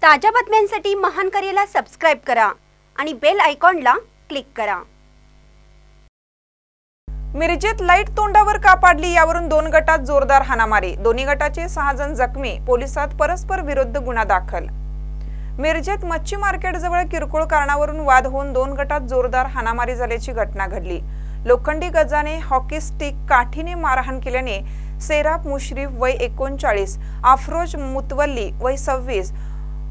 ताज्या बातम्यांसाठी महान करेला सबस्क्राइब करा आणि बेल आयकॉनला क्लिक करा। मिरजेत लाईट तोंडावर का पाडली यावरून दोन गटात जोरदार हाणामारी। दोन्ही गटाचे 6 जण जखमी। पोलिसात परस्पर विरुद्ध गुन्हा दाखल। मिरजेत मच्छी मार्केट जवळ किरकोळ कारणावरून वाद होऊन दोन गटात जोरदार हाणामारी झाल्याची घटना घडली। लोखंडी गजाने हॉकी स्टिक काठीने मारहाण केल्याने सेराब मुश्रीफ वय 39, अफरोज मुतवल्ली वय 26,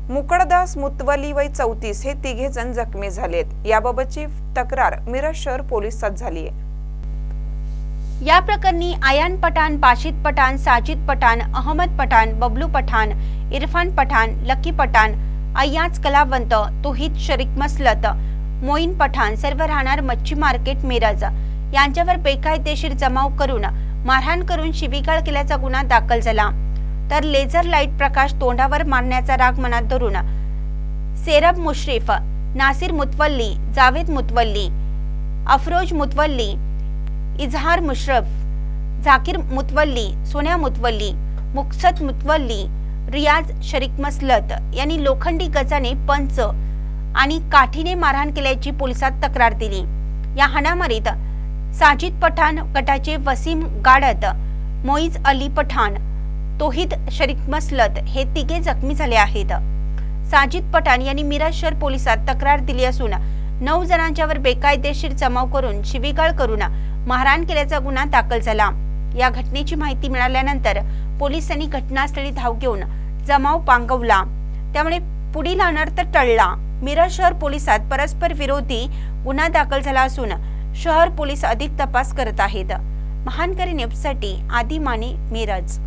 मुकड़दास मुतवली वय 34 हे तिघे जण जखमी झालेत। याबाबतची तक्रार मिरज शहर पोलिसात झाली आहे। या प्रकरणी आयान पठाण, बाशिद पठाण, साजिद पठाण, अहमद पठाण, बबलू पठाण, इरफान पठाण, लकी पठाण, अय्याज कलावंत, तोहीद शरीक मसलत, मोईन पठाण सर्व राहणार मच्छी मार्केट मिरज यांच्यावर बेकायदेशीर जमाव करून मारहाण करून शिवीगाळ केल्याचा गुन्हा दाखल झाला। तर लेझर लाईट प्रकाश तोंडावर मारण्याचा राग मनात धरून सेराब मुश्रीफ, नासिर मुतवल्ली, जावेद मुतवल्ली, अफरोज मुतवल्ली, इजहार मुशरफ, जाकिर मुतवल्ली, सोन्या मुतवल्ली, मुक्सद मुतवल्ली, रियाज शरीक मसलत यांनी लोखंडी गजाने पंच आणि काठीने मारहाण केल्याची पोलिसात तक्रार दिली। या हाणामारीत साजिद पठाण गटाचे वसीम गाडत, मोईज अली पठाण, तोहीद शरीक मसलत हे तिघे जखमी झाले आहेत। साजिद पठाण यांनी मिरज शहर पोलिसात तक्रार दिली असून 9 जणांच्यावर बेकायदेशीर जमाव करून शिवीगाळ करून मारहाण केल्याचा गुन्हा दाखल झाला। या घटनेची माहिती मिळाल्यानंतर पोलिसांनी घटनास्थळी धाव घेऊन जमाव पांगवला, त्यामुळे पुढील अनर्थ टळला। मिरज शहर पोलिसात परस्पर विरोधी गुन्हा दाखल झाला असून शहर पोलीस अधिक तपास करत आहेत। महानकरी न्यूजसाठी आदी माने, मिरज।